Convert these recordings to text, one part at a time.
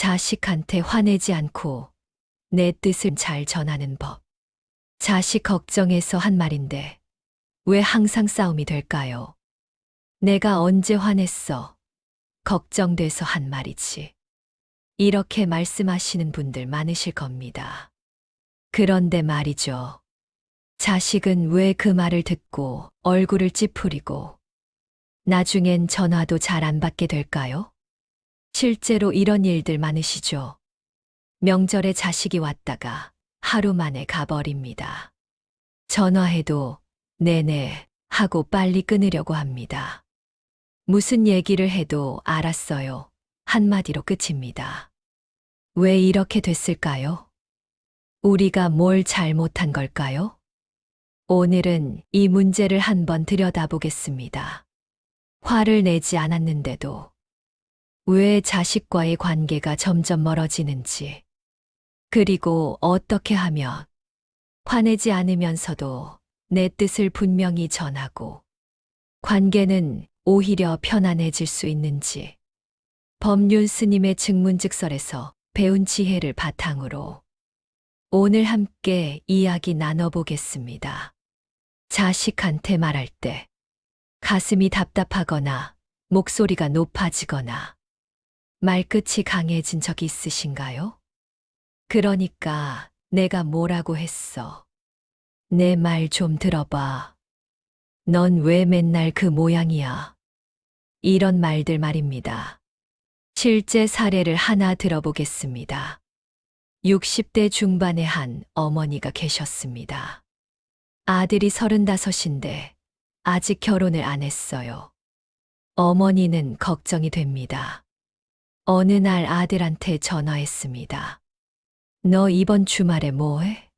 자식한테 화내지 않고 내 뜻을 잘 전하는 법. 자식 걱정해서 한 말인데 왜 항상 싸움이 될까요? 내가 언제 화냈어? 걱정돼서 한 말이지. 이렇게 말씀하시는 분들 많으실 겁니다. 그런데 말이죠. 자식은 왜 그 말을 듣고 얼굴을 찌푸리고 나중엔 전화도 잘 안 받게 될까요? 실제로 이런 일들 많으시죠? 명절에 자식이 왔다가 하루 만에 가버립니다. 전화해도 네네 하고 빨리 끊으려고 합니다. 무슨 얘기를 해도 알았어요. 한마디로 끝입니다. 왜 이렇게 됐을까요? 우리가 뭘 잘못한 걸까요? 오늘은 이 문제를 한번 들여다보겠습니다. 화를 내지 않았는데도 왜 자식과의 관계가 점점 멀어지는지, 그리고 어떻게 하면 화내지 않으면서도 내 뜻을 분명히 전하고 관계는 오히려 편안해질 수 있는지, 법륜 스님의 증문즉설에서 배운 지혜를 바탕으로 오늘 함께 이야기 나눠보겠습니다. 자식한테 말할 때 가슴이 답답하거나 목소리가 높아지거나 말끝이 강해진 적 있으신가요? 그러니까 내가 뭐라고 했어? 내 말 좀 들어봐. 넌 왜 맨날 그 모양이야? 이런 말들 말입니다. 실제 사례를 하나 들어보겠습니다. 60대 중반의 한 어머니가 계셨습니다. 아들이 35인데 아직 결혼을 안 했어요. 어머니는 걱정이 됩니다. 어느 날 아들한테 전화했습니다. 너 이번 주말에 뭐해?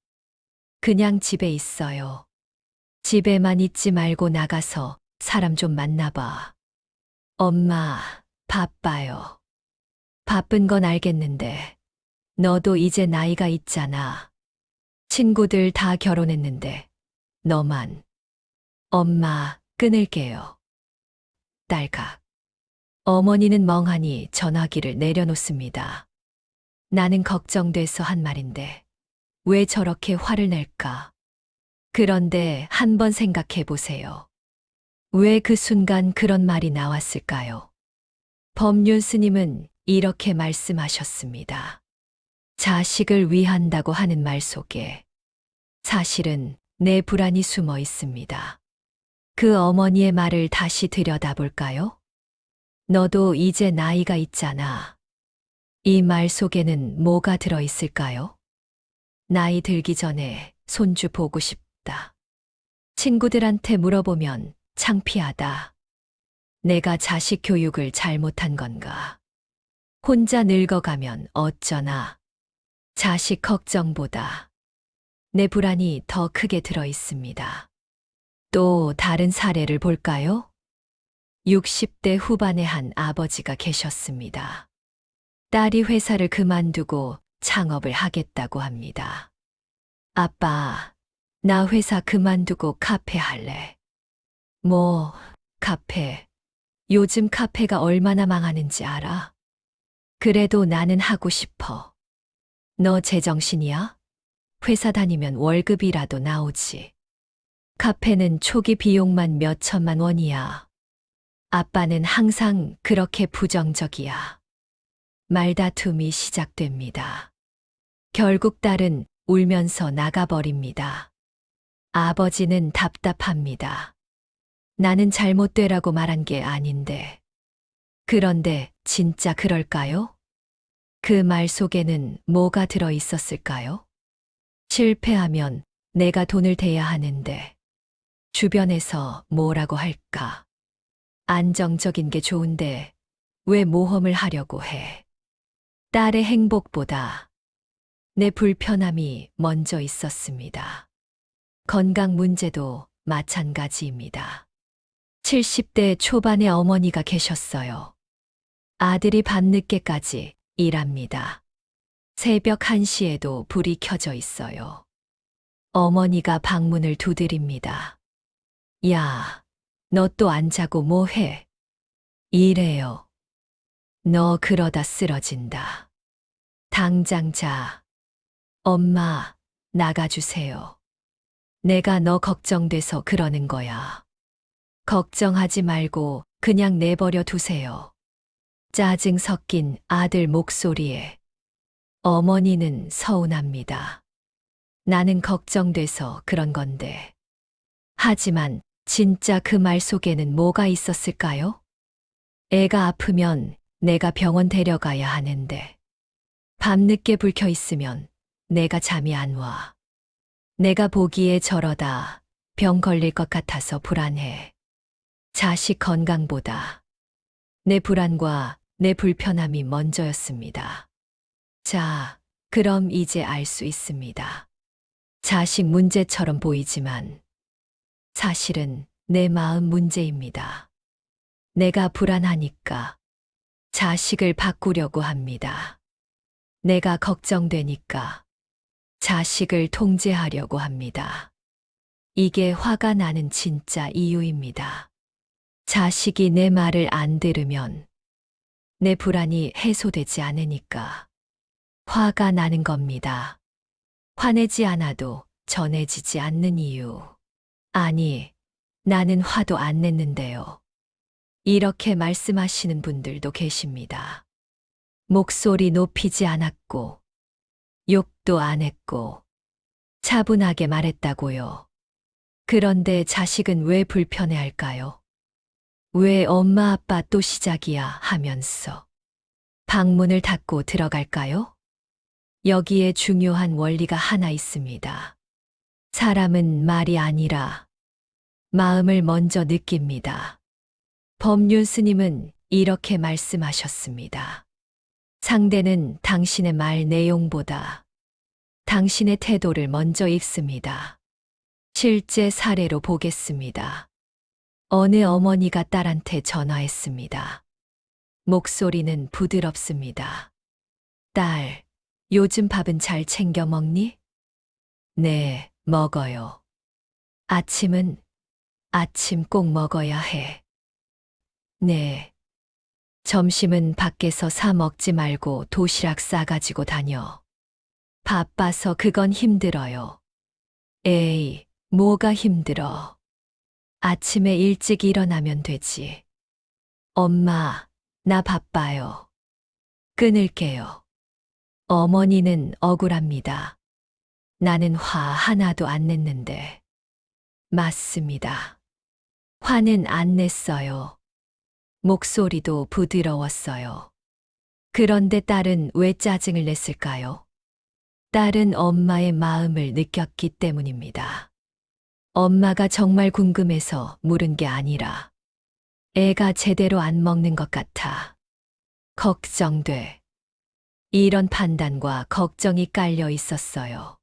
그냥 집에 있어요. 집에만 있지 말고 나가서 사람 좀 만나봐. 엄마, 바빠요. 바쁜 건 알겠는데, 너도 이제 나이가 있잖아. 친구들 다 결혼했는데, 너만. 엄마, 끊을게요. 딸각. 어머니는 멍하니 전화기를 내려놓습니다. 나는 걱정돼서 한 말인데, 왜 저렇게 화를 낼까? 그런데 한번 생각해 보세요. 왜 그 순간 그런 말이 나왔을까요? 법륜 스님은 이렇게 말씀하셨습니다. 자식을 위한다고 하는 말 속에 사실은 내 불안이 숨어 있습니다. 그 어머니의 말을 다시 들여다볼까요? 너도 이제 나이가 있잖아. 이 말 속에는 뭐가 들어있을까요? 나이 들기 전에 손주 보고 싶다. 친구들한테 물어보면 창피하다. 내가 자식 교육을 잘못한 건가? 혼자 늙어가면 어쩌나? 자식 걱정보다 내 불안이 더 크게 들어 있습니다. 또 다른 사례를 볼까요? 60대 후반의 한 아버지가 계셨습니다. 딸이 회사를 그만두고 창업을 하겠다고 합니다. 아빠, 나 회사 그만두고 카페 할래. 뭐, 카페. 요즘 카페가 얼마나 망하는지 알아? 그래도 나는 하고 싶어. 너 제정신이야? 회사 다니면 월급이라도 나오지. 카페는 초기 비용만 몇 천만 원이야. 아빠는 항상 그렇게 부정적이야. 말다툼이 시작됩니다. 결국 딸은 울면서 나가버립니다. 아버지는 답답합니다. 나는 잘못되라고 말한 게 아닌데. 그런데 진짜 그럴까요? 그 말 속에는 뭐가 들어 있었을까요? 실패하면 내가 돈을 대야 하는데 주변에서 뭐라고 할까? 안정적인 게 좋은데 왜 모험을 하려고 해? 딸의 행복보다 내 불편함이 먼저 있었습니다. 건강 문제도 마찬가지입니다. 70대 초반의 어머니가 계셨어요. 아들이 밤늦게까지 일합니다. 새벽 1시에도 불이 켜져 있어요. 어머니가 방문을 두드립니다. 야, 너 또 안 자고 뭐 해? 이래요. 너 그러다 쓰러진다. 당장 자. 엄마, 나가주세요. 내가 너 걱정돼서 그러는 거야. 걱정하지 말고 그냥 내버려 두세요. 짜증 섞인 아들 목소리에 어머니는 서운합니다. 나는 걱정돼서 그런 건데. 하지만 진짜 그 말 속에는 뭐가 있었을까요? 애가 아프면 내가 병원 데려가야 하는데. 밤늦게 불 켜 있으면 내가 잠이 안 와. 내가 보기에 저러다 병 걸릴 것 같아서 불안해. 자식 건강보다 내 불안과 내 불편함이 먼저였습니다. 자, 그럼 이제 알 수 있습니다. 자식 문제처럼 보이지만 사실은 내 마음 문제입니다. 내가 불안하니까 자식을 바꾸려고 합니다. 내가 걱정되니까 자식을 통제하려고 합니다. 이게 화가 나는 진짜 이유입니다. 자식이 내 말을 안 들으면 내 불안이 해소되지 않으니까 화가 나는 겁니다. 화내지 않아도 전해지지 않는 이유. 아니, 나는 화도 안 냈는데요. 이렇게 말씀하시는 분들도 계십니다. 목소리 높이지 않았고, 욕도 안 했고, 차분하게 말했다고요. 그런데 자식은 왜 불편해 할까요? 왜 엄마 아빠 또 시작이야 하면서 방문을 닫고 들어갈까요? 여기에 중요한 원리가 하나 있습니다. 사람은 말이 아니라 마음을 먼저 느낍니다. 법륜 스님은 이렇게 말씀하셨습니다. 상대는 당신의 말 내용보다 당신의 태도를 먼저 읽습니다. 실제 사례로 보겠습니다. 어느 어머니가 딸한테 전화했습니다. 목소리는 부드럽습니다. 딸, 요즘 밥은 잘 챙겨 먹니? 네, 먹어요. 아침은? 아침 꼭 먹어야 해. 네. 점심은 밖에서 사 먹지 말고 도시락 싸가지고 다녀. 바빠서 그건 힘들어요. 에이, 뭐가 힘들어. 아침에 일찍 일어나면 되지. 엄마, 나 바빠요. 끊을게요. 어머니는 억울합니다. 나는 화 하나도 안 냈는데. 맞습니다. 화는 안 냈어요. 목소리도 부드러웠어요. 그런데 딸은 왜 짜증을 냈을까요? 딸은 엄마의 마음을 느꼈기 때문입니다. 엄마가 정말 궁금해서 물은 게 아니라 애가 제대로 안 먹는 것 같아. 걱정돼. 이런 판단과 걱정이 깔려 있었어요.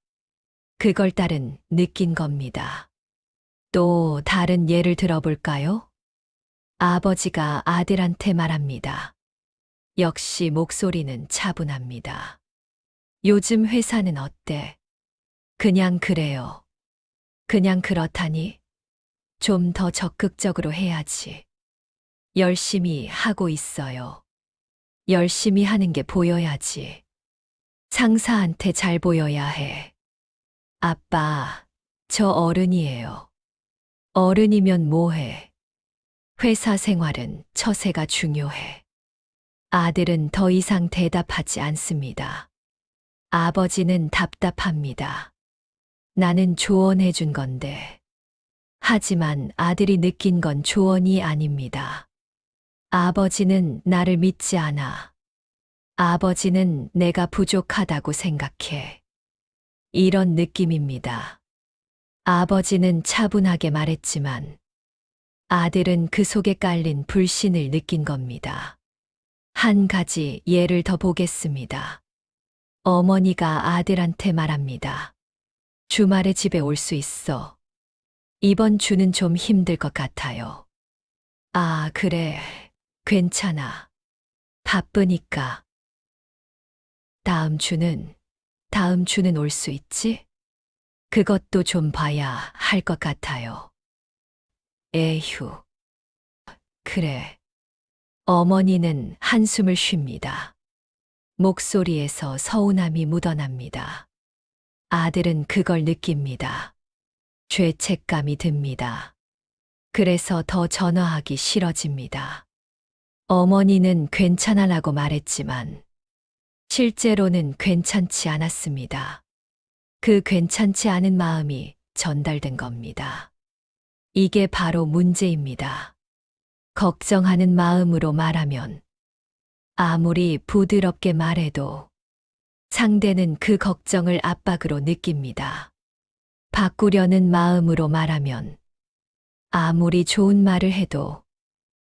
그걸 딸은 느낀 겁니다. 또 다른 예를 들어볼까요? 아버지가 아들한테 말합니다. 역시 목소리는 차분합니다. 요즘 회사는 어때? 그냥 그래요. 그냥 그렇다니? 좀 더 적극적으로 해야지. 열심히 하고 있어요. 열심히 하는 게 보여야지. 상사한테 잘 보여야 해. 아빠, 저 어른이에요. 어른이면 뭐해? 회사 생활은 처세가 중요해. 아들은 더 이상 대답하지 않습니다. 아버지는 답답합니다. 나는 조언해 준 건데. 하지만 아들이 느낀 건 조언이 아닙니다. 아버지는 나를 믿지 않아. 아버지는 내가 부족하다고 생각해. 이런 느낌입니다. 아버지는 차분하게 말했지만 아들은 그 속에 깔린 불신을 느낀 겁니다. 한 가지 예를 더 보겠습니다. 어머니가 아들한테 말합니다. 주말에 집에 올 수 있어. 이번 주는 좀 힘들 것 같아요. 아, 그래. 괜찮아. 바쁘니까. 다음 주는 올 수 있지? 그것도 좀 봐야 할 것 같아요. 에휴. 그래. 어머니는 한숨을 쉽니다. 목소리에서 서운함이 묻어납니다. 아들은 그걸 느낍니다. 죄책감이 듭니다. 그래서 더 전화하기 싫어집니다. 어머니는 괜찮아라고 말했지만 실제로는 괜찮지 않았습니다. 그 괜찮지 않은 마음이 전달된 겁니다. 이게 바로 문제입니다. 걱정하는 마음으로 말하면 아무리 부드럽게 말해도 상대는 그 걱정을 압박으로 느낍니다. 바꾸려는 마음으로 말하면 아무리 좋은 말을 해도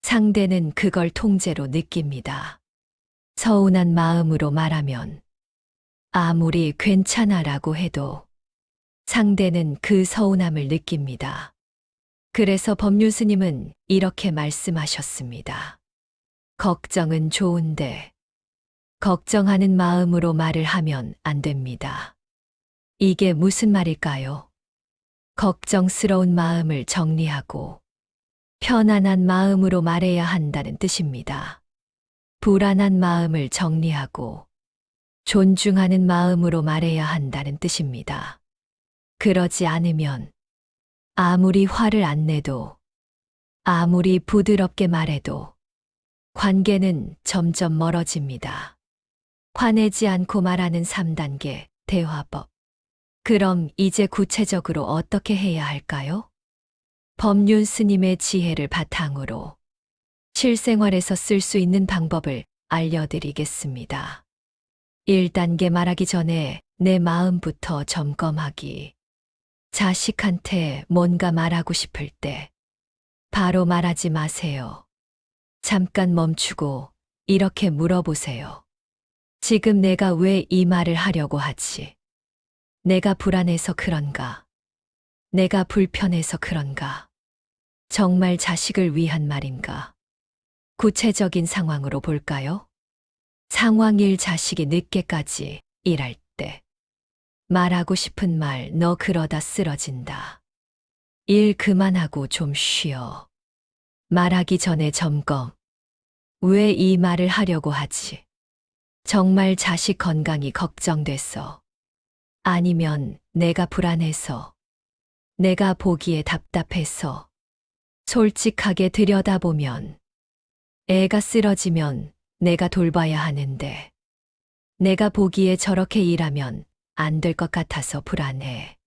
상대는 그걸 통제로 느낍니다. 서운한 마음으로 말하면 아무리 괜찮아라고 해도 상대는 그 서운함을 느낍니다. 그래서 법률 스님은 이렇게 말씀하셨습니다. 걱정은 좋은데 걱정하는 마음으로 말을 하면 안 됩니다. 이게 무슨 말일까요? 걱정스러운 마음을 정리하고 편안한 마음으로 말해야 한다는 뜻입니다. 불안한 마음을 정리하고 존중하는 마음으로 말해야 한다는 뜻입니다. 그러지 않으면 아무리 화를 안 내도 아무리 부드럽게 말해도 관계는 점점 멀어집니다. 화내지 않고 말하는 3단계 대화법. 그럼 이제 구체적으로 어떻게 해야 할까요? 법륜 스님의 지혜를 바탕으로 실생활에서 쓸 수 있는 방법을 알려드리겠습니다. 1단계 말하기 전에 내 마음부터 점검하기. 자식한테 뭔가 말하고 싶을 때 바로 말하지 마세요. 잠깐 멈추고 이렇게 물어보세요. 지금 내가 왜 이 말을 하려고 하지? 내가 불안해서 그런가? 내가 불편해서 그런가? 정말 자식을 위한 말인가? 구체적인 상황으로 볼까요? 상황 1. 자식이 늦게까지 일할 때. 말하고 싶은 말 너 그러다 쓰러진다. 일 그만하고 좀 쉬어. 말하기 전에 점검. 왜 이 말을 하려고 하지? 정말 자식 건강이 걱정돼서. 아니면 내가 불안해서. 내가 보기에 답답해서. 솔직하게 들여다보면 애가 쓰러지면 내가 돌봐야 하는데 내가 보기에 저렇게 일하면 안 될 것 같아서 불안해.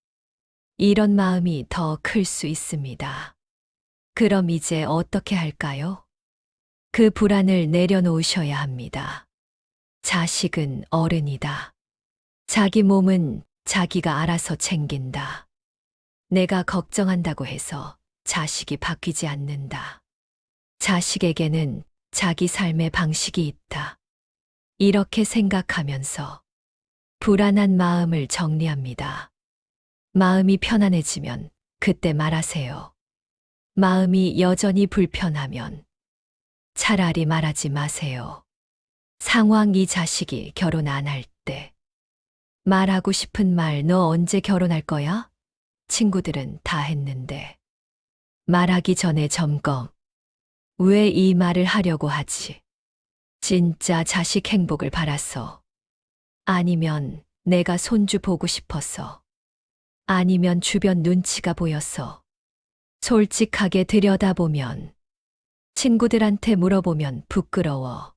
이런 마음이 더 클 수 있습니다. 그럼 이제 어떻게 할까요? 그 불안을 내려놓으셔야 합니다. 자식은 어른이다. 자기 몸은 자기가 알아서 챙긴다. 내가 걱정한다고 해서 자식이 바뀌지 않는다. 자식에게는 자기 삶의 방식이 있다. 이렇게 생각하면서 불안한 마음을 정리합니다. 마음이 편안해지면 그때 말하세요. 마음이 여전히 불편하면 차라리 말하지 마세요. 상황 2. 자식이 결혼 안 할 때. 말하고 싶은 말 너 언제 결혼할 거야? 친구들은 다 했는데. 말하기 전에 점검. 왜 이 말을 하려고 하지? 진짜 자식 행복을 바라서. 아니면 내가 손주 보고 싶어서. 아니면 주변 눈치가 보여서. 솔직하게 들여다보면. 친구들한테 물어보면 부끄러워.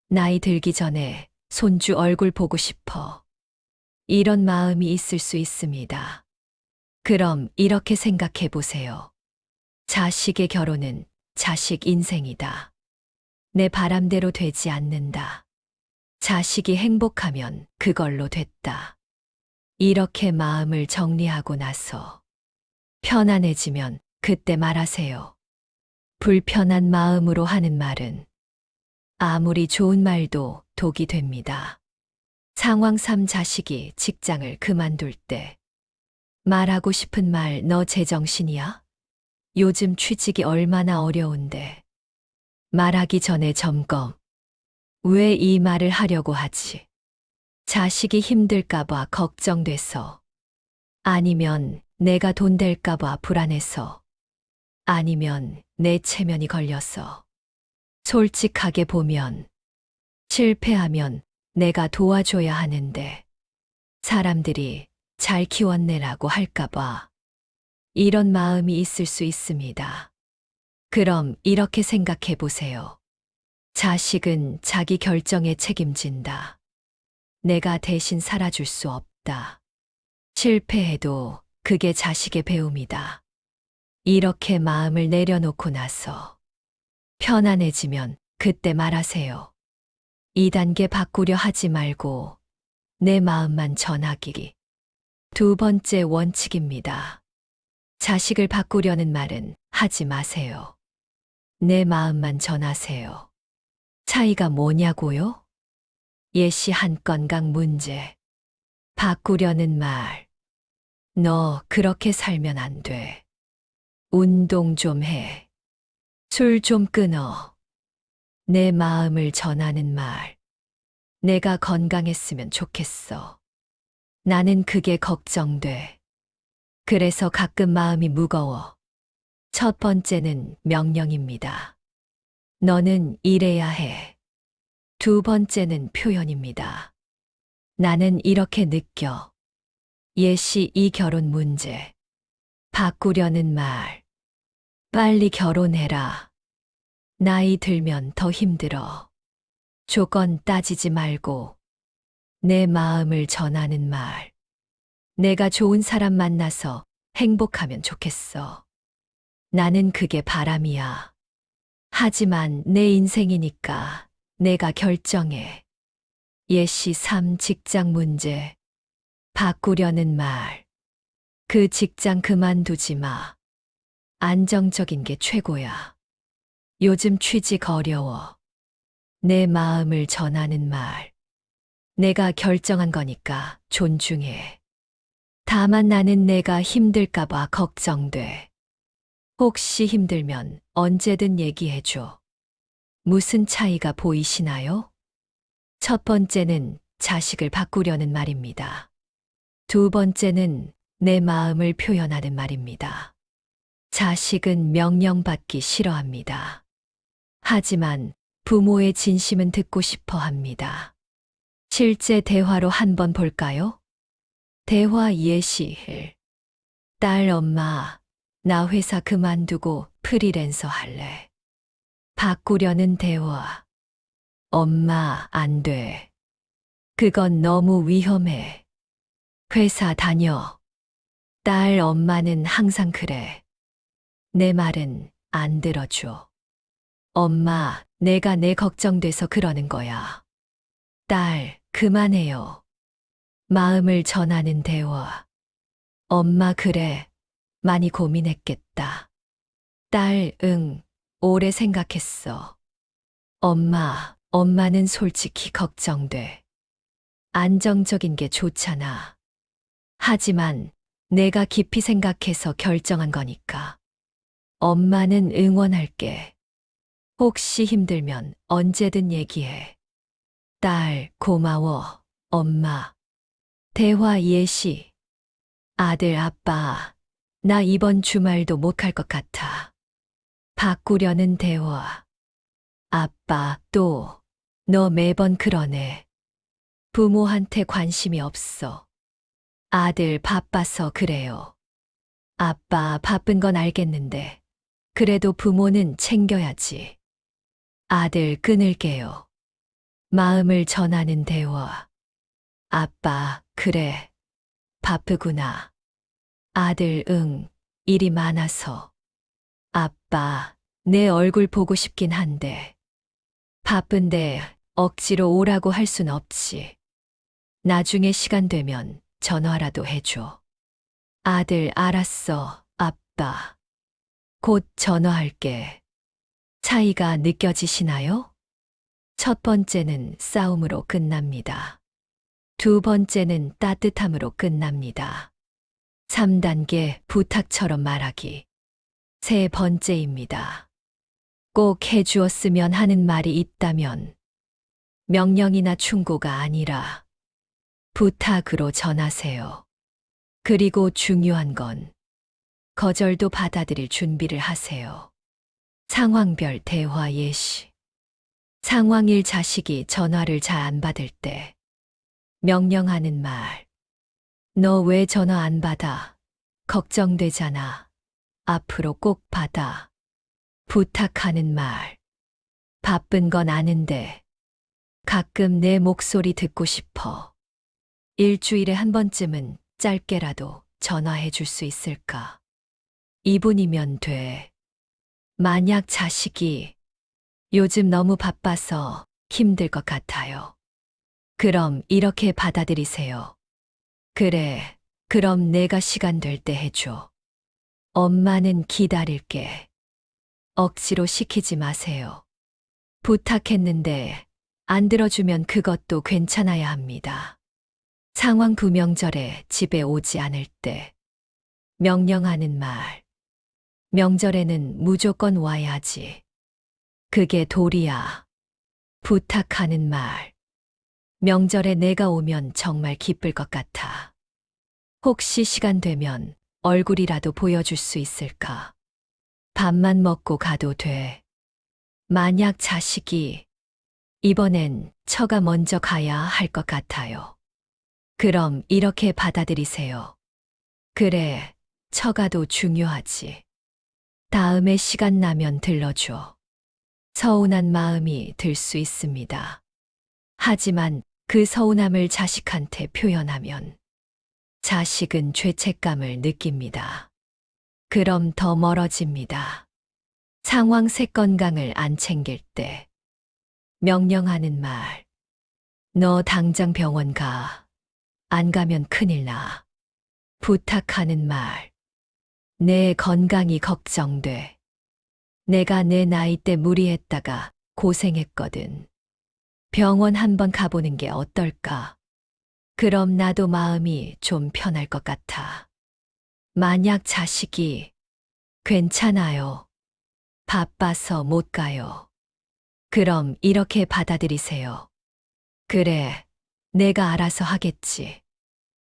나이 들기 전에 손주 얼굴 보고 싶어. 이런 마음이 있을 수 있습니다. 그럼 이렇게 생각해 보세요. 자식의 결혼은 자식 인생이다. 내 바람대로 되지 않는다. 자식이 행복하면 그걸로 됐다. 이렇게 마음을 정리하고 나서 편안해지면 그때 말하세요. 불편한 마음으로 하는 말은 아무리 좋은 말도 독이 됩니다. 상황 3. 자식이 직장을 그만둘 때. 말하고 싶은 말 너 제정신이야? 요즘 취직이 얼마나 어려운데. 말하기 전에 점검. 왜 이 말을 하려고 하지? 자식이 힘들까봐 걱정돼서. 아니면 내가 돈 될까봐 불안해서. 아니면 내 체면이 걸려서. 솔직하게 보면 실패하면 내가 도와줘야 하는데 사람들이 잘 키웠네라고 할까봐 이런 마음이 있을 수 있습니다. 그럼 이렇게 생각해 보세요. 자식은 자기 결정에 책임진다. 내가 대신 살아줄 수 없다. 실패해도 그게 자식의 배움이다. 이렇게 마음을 내려놓고 나서 편안해지면 그때 말하세요. 2단계 바꾸려 하지 말고 내 마음만 전하기. 두 번째 원칙입니다. 자식을 바꾸려는 말은 하지 마세요. 내 마음만 전하세요. 차이가 뭐냐고요? 예시 한 건강 문제. 바꾸려는 말. 너 그렇게 살면 안 돼. 운동 좀 해. 술 좀 끊어. 내 마음을 전하는 말. 내가 건강했으면 좋겠어. 나는 그게 걱정돼. 그래서 가끔 마음이 무거워. 첫 번째는 명령입니다. 너는 이래야 해. 두 번째는 표현입니다. 나는 이렇게 느껴. 예시 이 결혼 문제. 바꾸려는 말. 빨리 결혼해라. 나이 들면 더 힘들어. 조건 따지지 말고 내 마음을 전하는 말. 내가 좋은 사람 만나서 행복하면 좋겠어. 나는 그게 바람이야. 하지만 내 인생이니까 내가 결정해. 예시 3 직장 문제. 바꾸려는 말. 그 직장 그만두지 마. 안정적인 게 최고야. 요즘 취직 어려워. 내 마음을 전하는 말. 내가 결정한 거니까 존중해. 다만 나는 내가 힘들까봐 걱정돼. 혹시 힘들면 언제든 얘기해줘. 무슨 차이가 보이시나요? 첫 번째는 자식을 바꾸려는 말입니다. 두 번째는 내 마음을 표현하는 말입니다. 자식은 명령받기 싫어합니다. 하지만 부모의 진심은 듣고 싶어 합니다. 실제 대화로 한번 볼까요? 대화 예시 1. 딸 엄마, 나 회사 그만두고 프리랜서 할래. 바꾸려는 대화. 엄마, 안 돼. 그건 너무 위험해. 회사 다녀. 딸 엄마는 항상 그래. 내 말은 안 들어줘. 엄마, 내가 내 걱정돼서 그러는 거야. 딸, 그만해요. 마음을 전하는 대화. 엄마 그래. 많이 고민했겠다. 딸, 응. 오래 생각했어. 엄마는 솔직히 걱정돼. 안정적인 게 좋잖아. 하지만 내가 깊이 생각해서 결정한 거니까. 엄마는 응원할게. 혹시 힘들면 언제든 얘기해. 딸, 고마워. 엄마. 대화 예시. 아들, 아빠. 나 이번 주말도 못 갈 것 같아. 바꾸려는 대화. 아빠, 또. 너 매번 그러네. 부모한테 관심이 없어. 아들, 바빠서 그래요. 아빠, 바쁜 건 알겠는데. 그래도 부모는 챙겨야지. 아들, 끊을게요. 마음을 전하는 대화. 아빠, 그래. 바쁘구나. 아들, 응. 일이 많아서. 아빠, 내 얼굴 보고 싶긴 한데. 바쁜데 억지로 오라고 할 순 없지. 나중에 시간 되면 전화라도 해줘. 아들, 알았어, 아빠. 곧 전화할게. 차이가 느껴지시나요? 첫 번째는 싸움으로 끝납니다. 두 번째는 따뜻함으로 끝납니다. 3단계 부탁처럼 말하기. 세 번째입니다. 꼭 해주었으면 하는 말이 있다면 명령이나 충고가 아니라 부탁으로 전하세요. 그리고 중요한 건 거절도 받아들일 준비를 하세요. 상황별 대화 예시. 상황 1 자식이 전화를 잘 안 받을 때 명령하는 말. 너 왜 전화 안 받아? 걱정되잖아. 앞으로 꼭 받아. 부탁하는 말. 바쁜 건 아는데 가끔 내 목소리 듣고 싶어. 일주일에 한 번쯤은 짧게라도 전화해 줄 수 있을까? 2분이면 돼. 만약 자식이 요즘 너무 바빠서 힘들 것 같아요. 그럼 이렇게 받아들이세요. 그래, 그럼 내가 시간 될 때 해줘. 엄마는 기다릴게. 억지로 시키지 마세요. 부탁했는데 안 들어주면 그것도 괜찮아야 합니다. 상황 9 명절에 집에 오지 않을 때 명령하는 말. 명절에는 무조건 와야지. 그게 도리야. 부탁하는 말. 명절에 내가 오면 정말 기쁠 것 같아. 혹시 시간 되면 얼굴이라도 보여줄 수 있을까? 밥만 먹고 가도 돼. 만약 자식이 이번엔 처가 먼저 가야 할 것 같아요. 그럼 이렇게 받아들이세요. 그래, 처가도 중요하지. 다음에 시간 나면 들러줘. 서운한 마음이 들 수 있습니다. 하지만 그 서운함을 자식한테 표현하면 자식은 죄책감을 느낍니다. 그럼 더 멀어집니다. 상황 3 건강을 안 챙길 때 명령하는 말. 너 당장 병원 가. 안 가면 큰일 나. 부탁하는 말. 내 건강이 걱정돼. 내가 내 나이 때 무리했다가 고생했거든. 병원 한번 가보는 게 어떨까? 그럼 나도 마음이 좀 편할 것 같아. 만약 자식이 괜찮아요. 바빠서 못 가요. 그럼 이렇게 받아들이세요. 그래, 내가 알아서 하겠지.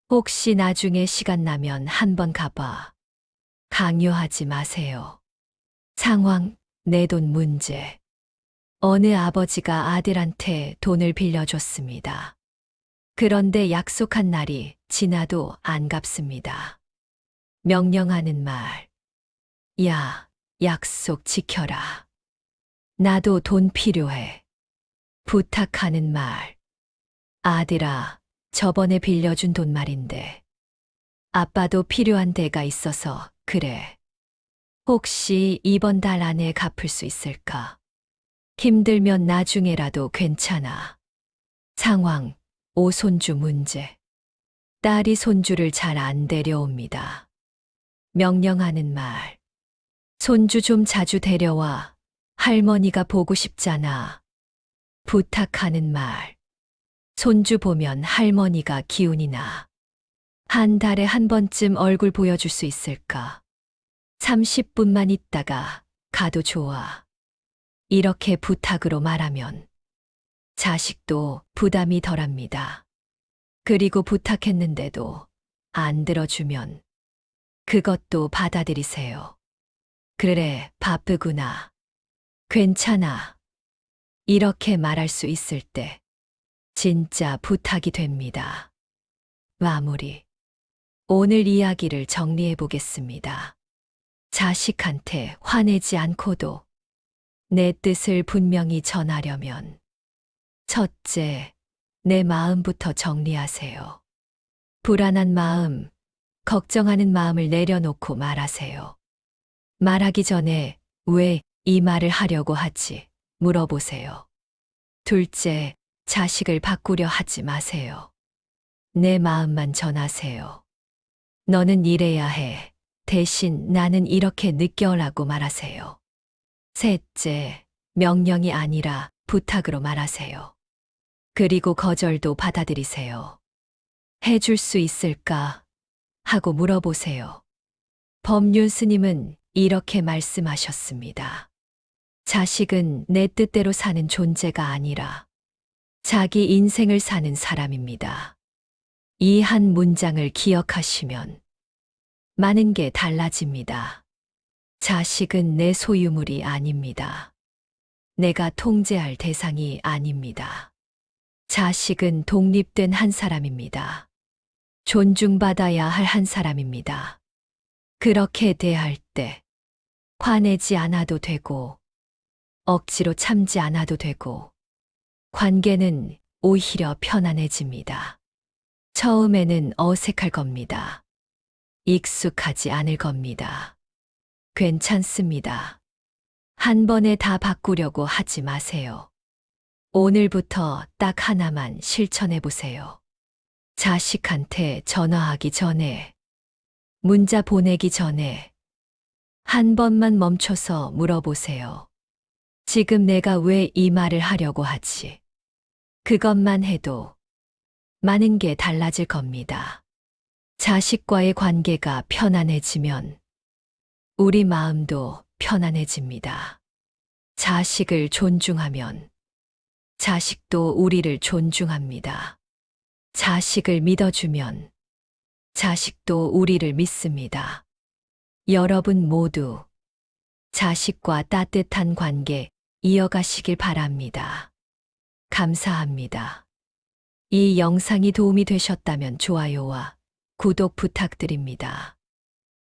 혹시 나중에 시간 나면 한번 가봐. 강요하지 마세요. 상황, 내 돈 문제. 어느 아버지가 아들한테 돈을 빌려줬습니다. 그런데 약속한 날이 지나도 안 갚습니다. 명령하는 말. 야, 약속 지켜라. 나도 돈 필요해. 부탁하는 말. 아들아, 저번에 빌려준 돈 말인데. 아빠도 필요한 데가 있어서 그래. 혹시 이번 달 안에 갚을 수 있을까? 힘들면 나중에라도 괜찮아. 상황, 5 손주 문제. 딸이 손주를 잘 안 데려옵니다. 명령하는 말. 손주 좀 자주 데려와. 할머니가 보고 싶잖아. 부탁하는 말. 손주 보면 할머니가 기운이 나. 한 달에 한 번쯤 얼굴 보여줄 수 있을까? 30분만 있다가 가도 좋아. 이렇게 부탁으로 말하면 자식도 부담이 덜합니다. 그리고 부탁했는데도 안 들어주면 그것도 받아들이세요. 그래, 바쁘구나. 괜찮아. 이렇게 말할 수 있을 때 진짜 부탁이 됩니다. 마무리. 오늘 이야기를 정리해 보겠습니다. 자식한테 화내지 않고도 내 뜻을 분명히 전하려면 첫째, 내 마음부터 정리하세요. 불안한 마음, 걱정하는 마음을 내려놓고 말하세요. 말하기 전에 왜 이 말을 하려고 하지? 물어보세요. 둘째, 자식을 바꾸려 하지 마세요. 내 마음만 전하세요. 너는 이래야 해. 대신 나는 이렇게 느껴라고 말하세요. 셋째, 명령이 아니라 부탁으로 말하세요. 그리고 거절도 받아들이세요. 해줄 수 있을까? 하고 물어보세요. 법륜 스님은 이렇게 말씀하셨습니다. 자식은 내 뜻대로 사는 존재가 아니라 자기 인생을 사는 사람입니다. 이 한 문장을 기억하시면 많은 게 달라집니다. 자식은 내 소유물이 아닙니다. 내가 통제할 대상이 아닙니다. 자식은 독립된 한 사람입니다. 존중받아야 할 한 사람입니다. 그렇게 대할 때 화내지 않아도 되고 억지로 참지 않아도 되고 관계는 오히려 편안해집니다. 처음에는 어색할 겁니다. 익숙하지 않을 겁니다. 괜찮습니다. 한 번에 다 바꾸려고 하지 마세요. 오늘부터 딱 하나만 실천해 보세요. 자식한테 전화하기 전에, 문자 보내기 전에 한 번만 멈춰서 물어보세요. 지금 내가 왜 이 말을 하려고 하지? 그것만 해도 많은 게 달라질 겁니다. 자식과의 관계가 편안해지면 우리 마음도 편안해집니다. 자식을 존중하면 자식도 우리를 존중합니다. 자식을 믿어주면 자식도 우리를 믿습니다. 여러분 모두 자식과 따뜻한 관계 이어가시길 바랍니다. 감사합니다. 이 영상이 도움이 되셨다면 좋아요와 구독 부탁드립니다.